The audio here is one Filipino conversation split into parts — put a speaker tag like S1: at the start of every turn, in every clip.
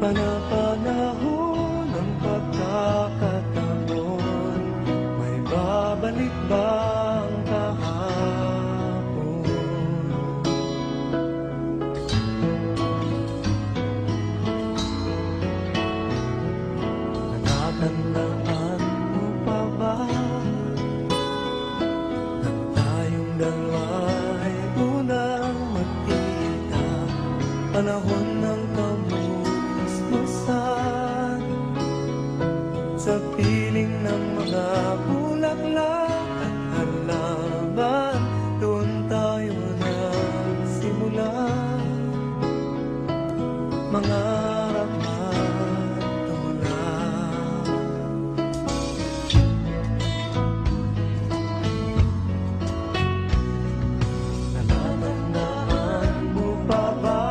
S1: Panapanahon ng pagkakataon, may babalik ba ang kahapon? Natatandaan mo pa ba nang tayong dalawa'y unang magkita? Panahon ng kamunismasan, sa piling ng mga bulaklak at halaman, doon tayo nagsimula. Mangarap at tulad, natatandaan mo pa ba?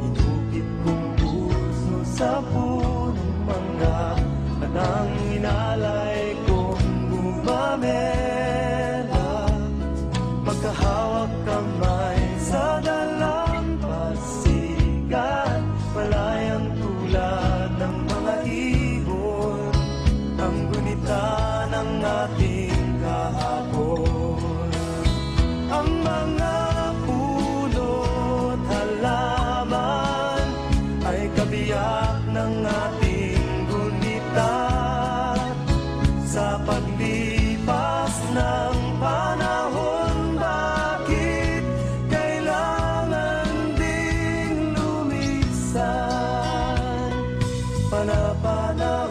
S1: Inukit kong puso sa punong mangga, at ang inalay kong gumamela, magkahawak kamay sa dalampasigan, malayang tulad ng mga ibon, ang gunita ng ating kahapon. Ang mga puno't halaman ay kabiyak ng ating gunita, sa paglipas ng panahon. Bakit kailangan ding lumisan? Panapana